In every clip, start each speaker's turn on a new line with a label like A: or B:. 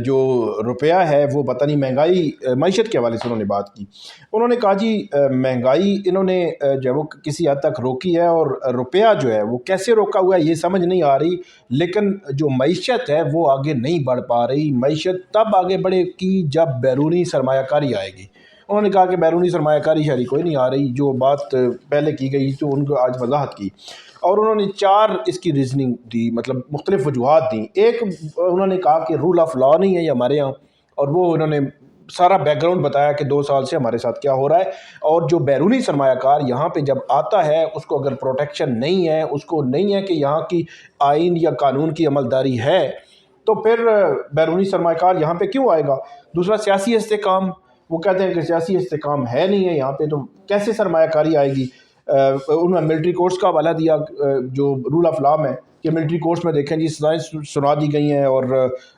A: جو روپیہ ہے وہ پتہ نہیں مہنگائی معیشت کے حوالے سے انہوں نے بات کی. انہوں نے کہا جی مہنگائی انہوں نے جو ہے وہ کسی حد تک روکی ہے اور روپیہ جو ہے وہ کیسے روکا ہوا ہے یہ سمجھ نہیں آ رہی, لیکن جو معیشت ہے وہ آگے نہیں بڑھ پا رہی. معیشت تب آگے بڑھے گی جب بیرونی سرمایہ کاری آئے گی. انہوں نے کہا کہ بیرونی سرمایہ کاری شہری کوئی نہیں آ رہی, جو بات پہلے کی گئی تو ان کو آج وضاحت کی. اور انہوں نے 4 اس کی ریزننگ دی, مطلب مختلف وجوہات دیں. ایک انہوں نے کہا کہ رول آف لا نہیں ہے یہ ہمارے یہاں, اور وہ انہوں نے سارا بیک گراؤنڈ بتایا کہ 2 سال سے ہمارے ساتھ کیا ہو رہا ہے. اور جو بیرونی سرمایہ کار یہاں پہ جب آتا ہے اس کو اگر پروٹیکشن نہیں ہے, اس کو نہیں ہے کہ یہاں کی آئین یا قانون کی عملداری ہے, تو پھر بیرونی سرمایہ کار یہاں پہ کیوں آئے گا. دوسرا سیاسی استحکام, وہ کہتے ہیں کہ سیاسی استحکام ہے نہیں ہے یہاں پہ, تو کیسے سرمایہ کاری آئے گی. انہوں نے ملٹری کورٹس کا حوالہ دیا جو رول آف لا میں, کہ ملٹری کورٹس میں دیکھیں جی سزائیں سنا دی گئی ہیں اور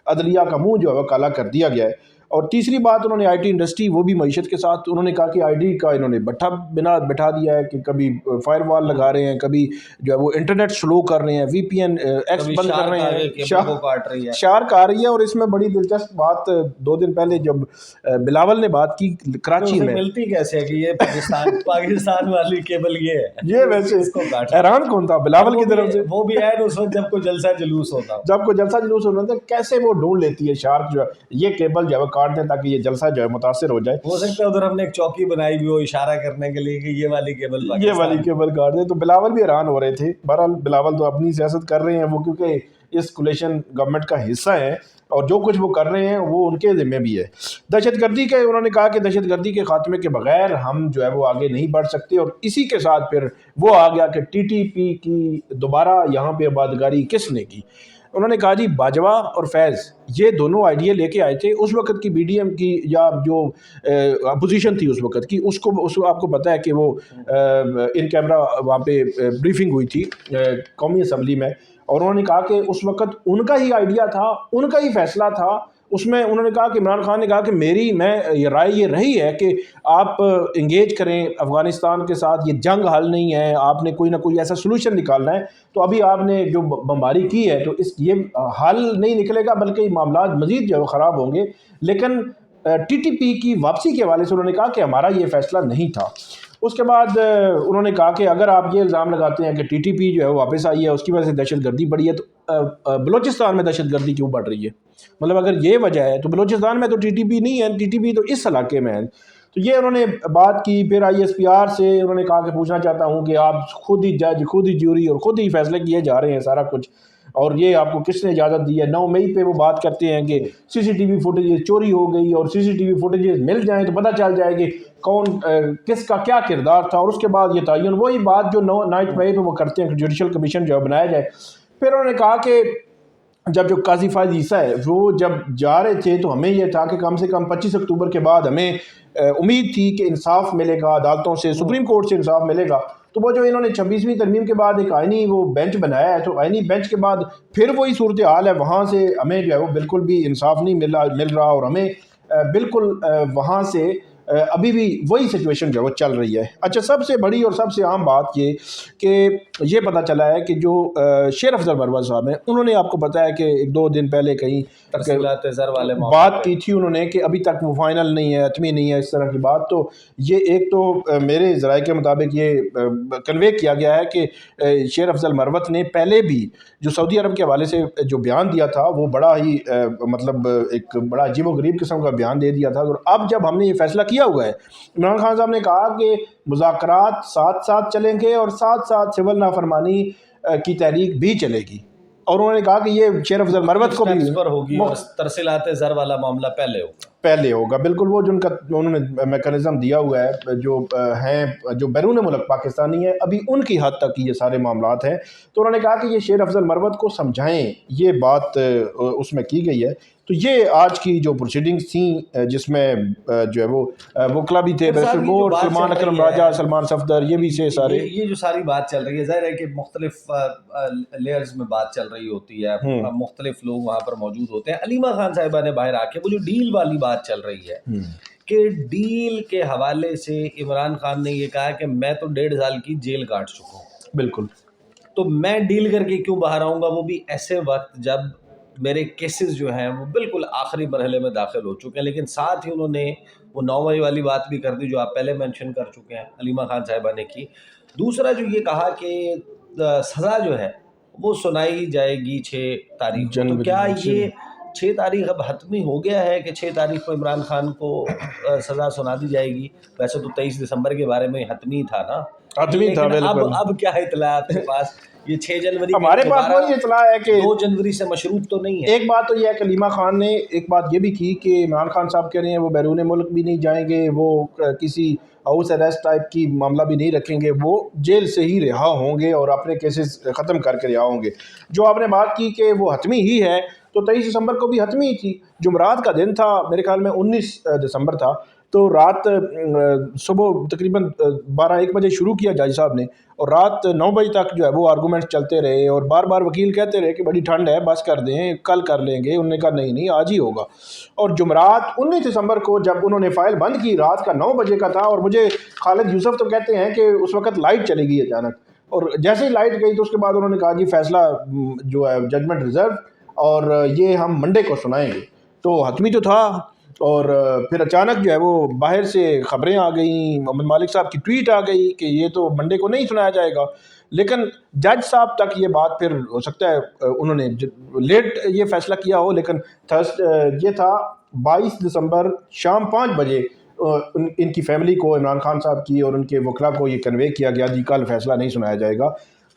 A: عدلیہ کا منہ جو ہے وہ کالا کر دیا گیا ہے. اور تیسری بات انہوں نے آئی ٹی انڈسٹری, وہ بھی معیشت کے ساتھ انہوں نے کہا کہ آئی ٹی کا انہوں نے بٹھا دیا ہے کہ کبھی فائر وال لگا رہے ہیں, کبھی جو ہے وہ انٹرنیٹ سلو کر رہے ہیں, وی پی این ایکس بند کر رہے ہیں, شارک آ رہی ہے. اور اس میں بڑی دلچسپ بات 2 دن پہلے جب بلاول نے بات کی کراچی میں,
B: ملتی کیسے ہے کہ یہ پاکستان والی کیبل یہ ہے,
A: یہ ویسے حیران کون تھا بلاول کی طرف سے,
B: وہ بھی ہے اس وقت جب کوئی جلسہ جلوس ہوتا,
A: جب کوئی جلسہ جلوس ہوتا ہے کیسے وہ ڈھونڈ لیتی ہے شارک جو ہے یہ کیبل جو ہے وہ کاٹ دیں تاکہ یہ جلسہ جو ہے متاثر ہو جائے.
B: ہو سکتا ہے ادھر ہم نے ایک چوکی بنائی ہوئی ہو اشارہ کرنے کے لیے کہ یہ والی کیبل
A: کاٹ دیں. تو بلاول بھی حیران ہو رہے تھے. بہرحال بلاول تو اپنی سیاست کر رہے ہیں, وہ کیونکہ اس کولیشن گورنمنٹ کا حصہ ہے اور جو کچھ وہ کر رہے ہیں وہ ان کے ذمہ بھی ہے. دہشت گردی کے انہوں نے کہا کہ دہشت گردی کے خاتمے کے بغیر ہم جو ہے وہ آگے نہیں بڑھ سکتے. اور اسی کے ساتھ پھر وہ آ گیا کہ ٹی ٹی پی کی دوبارہ یہاں پہ آبادکاری کس نے کی. انہوں نے کہا جی باجوہ اور فیض یہ دونوں آئیڈیا لے کے آئے تھے. اس وقت کی بی ڈی ایم کی یا جو اپوزیشن تھی اس وقت کی, اس کو آپ کو پتہ ہے کہ وہ ان کیمرہ وہاں پہ بریفنگ ہوئی تھی قومی اسمبلی میں, اور انہوں نے کہا کہ اس وقت ان کا ہی آئیڈیا تھا, ان کا ہی فیصلہ تھا. اس میں انہوں نے کہا کہ عمران خان نے کہا کہ یہ رائے یہ رہی ہے کہ آپ انگیج کریں افغانستان کے ساتھ, یہ جنگ حل نہیں ہے, آپ نے کوئی نہ کوئی ایسا سلوشن نکالنا ہے. تو ابھی آپ نے جو بمباری کی ہے تو یہ حل نہیں نکلے گا بلکہ معاملات مزید جو ہے خراب ہوں گے. لیکن ٹی ٹی پی کی واپسی کے حوالے سے انہوں نے کہا کہ ہمارا یہ فیصلہ نہیں تھا. اس کے بعد انہوں نے کہا کہ اگر آپ یہ الزام لگاتے ہیں کہ ٹی ٹی پی جو ہے واپس آئی ہے اس کی وجہ سے دہشت گردی بڑھی ہے, تو بلوچستان میں دہشت گردی کیوں بڑھ رہی ہے؟ مطلب اگر یہ وجہ ہے تو بلوچستان میں تو ٹی ٹی پی نہیں ہے, ٹی ٹی پی تو اس علاقے میں ہے. تو یہ انہوں نے بات کی. پھر آئی ایس پی آر سے انہوں نے کہا کہ پوچھنا چاہتا ہوں کہ آپ خود ہی جج, خود ہی جیوری اور خود ہی فیصلے کیے جا رہے ہیں سارا کچھ, اور یہ آپ کو کس نے اجازت دی ہے؟ 9 مئی پہ وہ بات کرتے ہیں کہ سی سی ٹی وی فوٹیجز چوری ہو گئی اور سی سی ٹی وی فوٹیجز مل جائیں تو پتہ چل جائے کہ کون کس کا کیا کردار تھا, اور اس کے بعد یہ تعین. وہی بات جو 9 مئی پہ وہ کرتے ہیں کہ جوڈیشل کمیشن جو ہے بنایا جائے. پھر انہوں نے کہا کہ جب جو قاضی فائز عیسیٰ ہے وہ جب جا رہے تھے تو ہمیں یہ تھا کہ کم سے کم 25 اکتوبر کے بعد ہمیں امید تھی کہ انصاف ملے گا عدالتوں سے, سپریم کورٹ سے انصاف ملے گا. تو وہ جو انہوں نے 26ویں ترمیم کے بعد ایک آئینی وہ بینچ بنایا ہے, تو آئینی بینچ کے بعد پھر وہی صورتحال ہے, وہاں سے ہمیں جو ہے وہ بالکل بھی انصاف نہیں مل رہا, اور ہمیں بالکل وہاں سے ابھی بھی وہی سچویشن جو ہے وہ چل رہی ہے. اچھا, سب سے بڑی اور سب سے عام بات یہ کہ یہ پتہ چلا ہے کہ جو شیر افضل مروت صاحب ہیں, انہوں نے آپ کو پتہ ہے کہ 1-2 دن پہلے کہیں
B: ترسیلات زر والے
A: بات کی تھی انہوں نے کہ ابھی تک وہ فائنل نہیں ہے, حتمی نہیں ہے, اس طرح کی بات. تو یہ ایک تو میرے ذرائع کے مطابق یہ کنوے کیا گیا ہے کہ شیر افضل مروت نے پہلے بھی جو سعودی عرب کے حوالے سے جو بیان دیا تھا وہ بڑا ہی مطلب ایک بڑا عجیب و غریب قسم کا بیان دے دیا تھا. اور اب جب ہم نے یہ فیصلہ کیا ہوا ہے, عمران خان صاحب نے کہا کہ مذاکرات ساتھ ساتھ چلیں گے اور ساتھ ساتھ سول نافرمانی کی تحریک بھی چلے گی. اور انہوں نے کہا کہ یہ شیر افضل مروت کو بھی
B: ہوگی, ترسیلات زر والا معاملہ
A: پہلے ہوگا. بالکل وہ جن کا انہوں نے میکانزم دیا ہوا ہے جو ہیں جو بیرون ملک پاکستانی ہیں, ابھی ان کی حد تک یہ سارے معاملات ہیں. تو انہوں نے کہا کہ یہ شیر افضل مروت کو سمجھائیں, یہ بات اس میں کی گئی ہے. تو یہ آج کی جو پروسیڈنگز تھیں جس میں جو ہے وہ وکلا بھی تھے, بیرسٹر گور, سلمان اکرم راجہ, سلمان صفدر, یہ بھی سے سارے
B: یہ جو ساری بات چل رہی ہے, ظاہر ہے کہ مختلف لیئرز میں بات چل رہی ہوتی ہے, مختلف لوگ وہاں پر موجود ہوتے ہیں. علیمہ خان صاحبہ نے باہر آ کے وہ جو ڈیل والی بات چل رہی ہے کہ ڈیل کے حوالے سے عمران خان نے یہ کہا کہ میں تو 1.5 سال کی جیل کاٹ چکا ہوں,
A: بالکل,
B: تو میں ڈیل کر کے کیوں باہر آؤں گا, وہ بھی ایسے وقت جب میرے کیسز جو ہیں وہ بالکل آخری مرحلے میں داخل ہو چکے ہیں، لیکن ساتھ ہی انہوں نے وہ 9 مئی والی بات بھی کر دی جو آپ پہلے مینشن کر چکے ہیں، علیمہ خان صاحبہ نے کی۔ دوسرا جو یہ کہا کہ سزا جو ہے وہ سنائی جائے گی 6 تاریخ کو، تو کیا
A: جنوری
B: یہ 6 تاریخ اب حتمی ہو گیا ہے کہ 6 تاریخ کو عمران خان کو سزا سنا دی جائے گی؟ ویسے تو 23 دسمبر کے بارے میں حتمی تھا نا،
A: حتمی تھا
B: لیکن
A: بالکل۔
B: اب کیا اطلاع آپ کے پاس؟ یہ 6 جنوری
A: ہمارے پاس وہی اطلاع ہے کہ
B: 2 جنوری سے مشروط تو نہیں ہے۔
A: ایک بات تو یہ ہے کہ علیمہ خان نے ایک بات یہ بھی کی کہ عمران خان صاحب کہہ رہے ہیں وہ بیرون ملک بھی نہیں جائیں گے، وہ کسی ہاؤس اریسٹ ٹائپ کی معاملہ بھی نہیں رکھیں گے، وہ جیل سے ہی رہا ہوں گے اور اپنے کیسز ختم کر کے رہا ہوں گے۔ جو آپ نے بات کی کہ وہ حتمی ہی ہے، تو 23 دسمبر کو بھی حتمی ہی تھی، جمعرات کا دن تھا، میرے خیال میں 19 دسمبر تھا، تو رات صبح تقریباً 12-1 بجے شروع کیا جج صاحب نے، اور رات 9 بجے تک جو ہے وہ آرگومنٹ چلتے رہے، اور بار بار وکیل کہتے رہے کہ بڑی ٹھنڈ ہے، بس کر دیں، کل کر لیں گے۔ انہوں نے کہا نہیں آج ہی ہوگا، اور جمعرات 19 دسمبر کو جب انہوں نے فائل بند کی، رات کا 9 بجے کا تھا، اور مجھے خالد یوسف تو کہتے ہیں کہ اس وقت لائٹ چلی گئی اچانک، اور جیسے ہی لائٹ گئی تو اس کے بعد انہوں نے کہا جی فیصلہ جو ہے ججمنٹ ریزرو، اور یہ ہم منڈے کو سنائیں گے۔ تو حتمی تو تھا، اور پھر اچانک جو ہے وہ باہر سے خبریں آ گئیں، محمد مالک صاحب کی ٹویٹ آ گئی کہ یہ تو منڈے کو نہیں سنایا جائے گا، لیکن جج صاحب تک یہ بات پھر ہو سکتا ہے انہوں نے لیٹ یہ فیصلہ کیا ہو، لیکن یہ تھا 22 دسمبر شام 5 بجے ان کی فیملی کو، عمران خان صاحب کی اور ان کے وکلا کو یہ کنوے کیا گیا جی کل فیصلہ نہیں سنایا جائے گا۔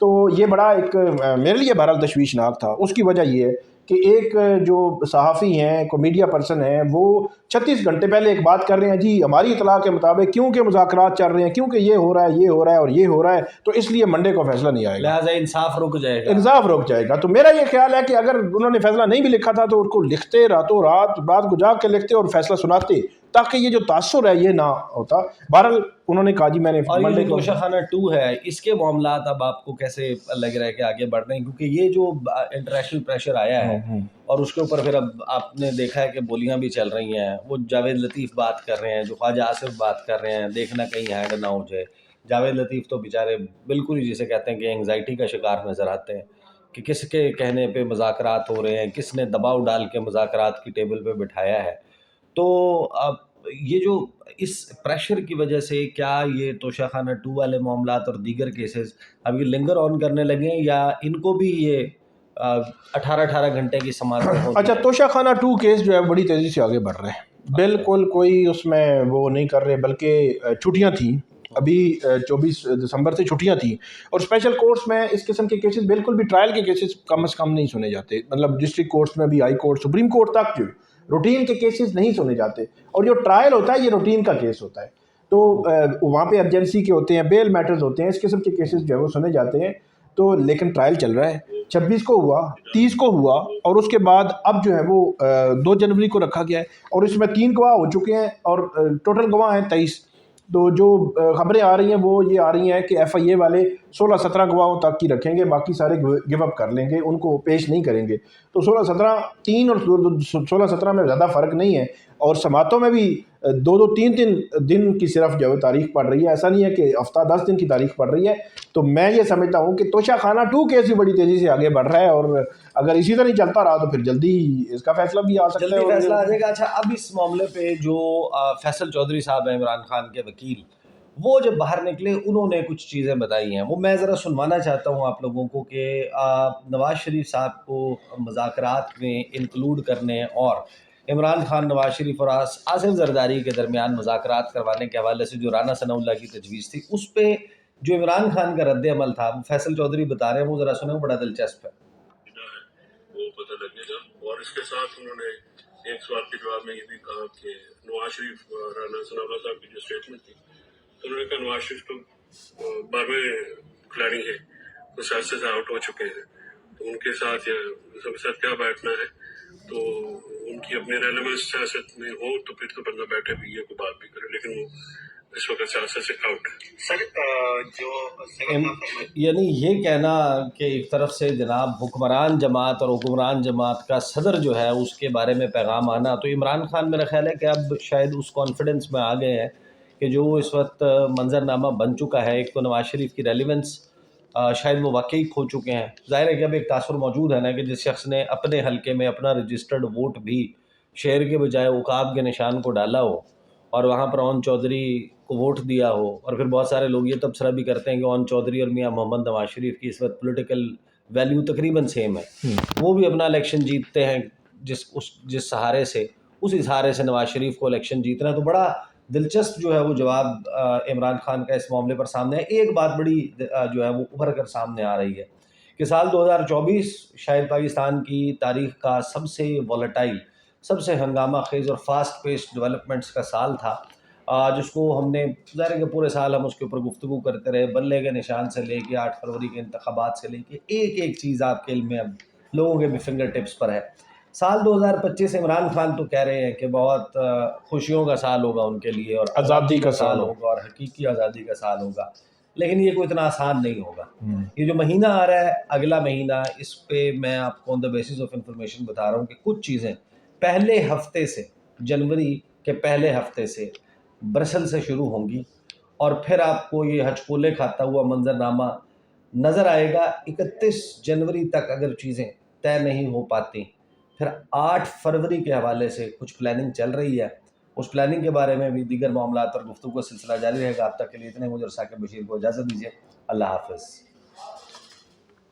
A: تو یہ بڑا ایک میرے لیے بہرحال تشویشناک تھا۔ اس کی وجہ یہ ہے کہ ایک جو صحافی ہیں، کوئی میڈیا پرسن ہیں، وہ 36 گھنٹے پہلے ایک بات کر رہے ہیں جی ہماری اطلاع کے مطابق کیونکہ مذاکرات چل رہے ہیں، کیونکہ یہ ہو رہا ہے، یہ ہو رہا ہے اور یہ ہو رہا ہے، تو اس لیے منڈے کو فیصلہ نہیں آئے گا،
B: لہٰذا انصاف رک جائے گا،
A: انصاف رک جائے گا۔ تو میرا یہ خیال ہے کہ اگر انہوں نے فیصلہ نہیں بھی لکھا تھا تو ان کو لکھتے، راتوں رات کو جاگ کے لکھتے اور فیصلہ سناتے، تاکہ یہ جو تاثر ہے یہ نہ ہوتا۔ بہرحال انہوں نے کہا جی میں نے
B: اور
A: منڈے
B: یہ
A: کو۔
B: توشہ خانہ 2 ہے، اس کے معاملات اب آپ کو کیسے لگ رہا ہے کہ آگے بڑھ رہے ہیں؟ کیونکہ یہ جو انٹرنیشنل پریشر آیا ہے اور اس کے اوپر پھر اب آپ نے دیکھا ہے کہ بولیاں بھی چل رہی ہیں، وہ جاوید لطیف بات کر رہے ہیں، جو خواجہ آصف بات کر رہے ہیں، دیکھنا کہیں ہینڈ نہ ہو جائے۔ جاوید لطیف تو بیچارے بالکل ہی جسے کہتے ہیں کہ انگزائٹی کا شکار نظر آتے ہیں کہ کس کے کہنے پہ مذاکرات ہو رہے ہیں، کس نے دباؤ ڈال کے مذاکرات کی ٹیبل پہ بٹھایا ہے۔ تو اب یہ جو اس پریشر کی وجہ سے کیا یہ توشہ خانہ 2 والے معاملات اور دیگر کیسز اب یہ لنگر آن کرنے لگے ہیں، یا ان کو بھی یہ 18 گھنٹے کی سماعتیں ہوتی
A: اچھا،
B: ہیں؟
A: توشہ خانہ 2 کیس جو ہے بڑی تیزی سے آگے بڑھ رہے ہیں، بالکل کوئی اس میں وہ نہیں کر رہے، بلکہ چھٹیاں تھیں ابھی 24 دسمبر سے چھٹیاں تھیں، اور اسپیشل کورٹس میں اس قسم کے کیسز بالکل بھی ٹرائل کے کیسز کم از کم نہیں سنے جاتے، مطلب ڈسٹرکٹ کورٹس میں بھی، ہائی کورٹ، سپریم کورٹ تک جو روٹین کے کیسز نہیں سنے جاتے، اور جو ٹرائل ہوتا ہے یہ روٹین کا کیس ہوتا ہے، تو وہاں پہ ارجنسی کے ہوتے ہیں، بیل میٹرز ہوتے ہیں، اس قسم کے کیسز جو ہے وہ سنے جاتے ہیں۔ تو لیکن ٹرائل چل رہا ہے، 26 کو ہوا، 30 کو ہوا، اور اس کے بعد اب جو ہے وہ 2 جنوری کو رکھا گیا ہے، اور اس میں 3 گواہ ہو چکے ہیں، اور ٹوٹل گواہ ہیں 23۔ تو جو خبریں آ رہی ہیں وہ یہ آ رہی ہیں کہ ایف آئی اے والے 16-17 گواہوں تک کی رکھیں گے، باقی سارے گیو اپ کر لیں گے، ان کو پیش نہیں کریں گے۔ تو 16-17 3 اور 16-17 میں زیادہ فرق نہیں ہے، اور سماعتوں میں بھی 2-3 دن کی صرف جو ہے تاریخ پڑ رہی ہے، ایسا نہیں ہے کہ ہفتہ 10 دن کی تاریخ پڑ رہی ہے۔ تو میں یہ سمجھتا ہوں کہ توشہ خانہ 2 کیس بھی بڑی تیزی سے آگے بڑھ رہا ہے، اور اگر اسی طرح چلتا رہا تو پھر جلدی اس کا فیصلہ بھی آ سکتا ہے،
B: جلدی فیصلہ آ جائے گا۔ اچھا، اب اس معاملے پہ جو فیصل چودھری صاحب ہیں، عمران خان کے وکیل، وہ جب باہر نکلے انہوں نے کچھ چیزیں بتائی ہیں، وہ میں ذرا سنوانا چاہتا ہوں آپ لوگوں کو کہ نواز شریف صاحب کو مذاکرات میں انکلوڈ کرنے اور عمران خان، نواز شریف اور آصف زرداری کے درمیان مذاکرات کروانے کے حوالے سے جو رانا ثناء اللہ کی تجویز تھی، اس پہ جو عمران خان کا رد عمل تھا، وہ فیصل چودھری بتا رہے ہیں، وہ ذرا سنیں، وہ بڑا دلچسپ ہے۔
C: وہ پتہ لگنے کا، اور اس کے ساتھ انہوں نے ایک سوال کے جواب میں یہ بھی کہا کہ نواز شریف، رانا ثناء اللہ صاحب کی جو اسٹیٹمنٹ تھی، تو انہوں نے کہا نواز شریف تو 12ویں کھلاڑی ہے، وہ سیاست سے آؤٹ ہو چکے ہیں، تو ان کے ساتھ سب کے ساتھ کیا بیٹھنا ہے، تو ان کی اپنے ریلیونس سیاست میں ہو تو پھر تو بندہ بیٹھے بھی ہے، کوئی بات بھی کرے، لیکن وہ اس وقت سیاست سے آؤٹ ہے۔
D: سر جو
B: یعنی یہ کہنا کہ ایک طرف سے جناب حکمران جماعت اور حکمران جماعت کا صدر جو ہے اس کے بارے میں پیغام آنا، تو عمران خان میرا خیال ہے کہ اب شاید اس کانفیڈنس میں آ گئے ہیں کہ جو اس وقت منظر نامہ بن چکا ہے، ایک تو نواز شریف کی ریلیونس شاید وہ واقعی کھو چکے ہیں. ظاہر ہے کہ اب ایک تاثر موجود ہے نا کہ جس شخص نے اپنے حلقے میں اپنا رجسٹرڈ ووٹ بھی شیر کے بجائے عقاب کے نشان کو ڈالا ہو اور وہاں پر اون چودھری کو ووٹ دیا ہو. اور پھر بہت سارے لوگ یہ تبصرہ بھی کرتے ہیں کہ اون چودھری اور میاں محمد نواز شریف کی اس وقت پولیٹیکل ویلیو تقریباً سیم ہے. وہ بھی اپنا الیکشن جیتتے ہیں جس سہارے سے، اس سہارے سے نواز شریف کو الیکشن جیتنا ہے. تو بڑا دلچسپ جو ہے وہ جواب عمران خان کا اس معاملے پر سامنے ہے. ایک بات بڑی جو ہے وہ ابھر کر سامنے آ رہی ہے کہ سال 2024 شاید پاکستان کی تاریخ کا سب سے والیٹائل، سب سے ہنگامہ خیز اور فاسٹ پیس ڈیولپمنٹس کا سال تھا، جس کو ہم نے ظاہر ہے کہ پورے سال ہم اس کے اوپر گفتگو کرتے رہے. بلے کے نشان سے لے کے 8 فروری کے انتخابات سے لے کے ایک ایک چیز آپ کے علم میں اب لوگوں کے بھی فنگر ٹپس پر ہے. سال 2025 عمران خان تو کہہ رہے ہیں کہ بہت خوشیوں کا سال ہوگا ان کے لیے اور
A: آزادی کا سال
B: ہوگا اور حقیقی آزادی کا سال ہوگا، لیکن یہ کوئی اتنا آسان نہیں ہوگا. یہ جو مہینہ آ رہا ہے اگلا مہینہ، اس پہ میں آپ کو آن دا بیسس آف انفارمیشن بتا رہا ہوں کہ کچھ چیزیں پہلے ہفتے سے، جنوری کے پہلے ہفتے سے برسل سے شروع ہوں گی اور پھر آپ کو یہ ہچکولے کھاتا ہوا منظرنامہ نظر آئے گا. 31 جنوری تک اگر چیزیں طے نہیں ہو پاتی، پھر 8 فروری کے حوالے سے کچھ پلاننگ چل رہی ہے. اس پلاننگ کے بارے میں بھی دیگر معاملات پر گفتگو کا سلسلہ جاری رہے گا. اب تک کے لیے اتنے. مجھے اور ثاقب بشیر کو اجازت دیجیے. اللہ حافظ.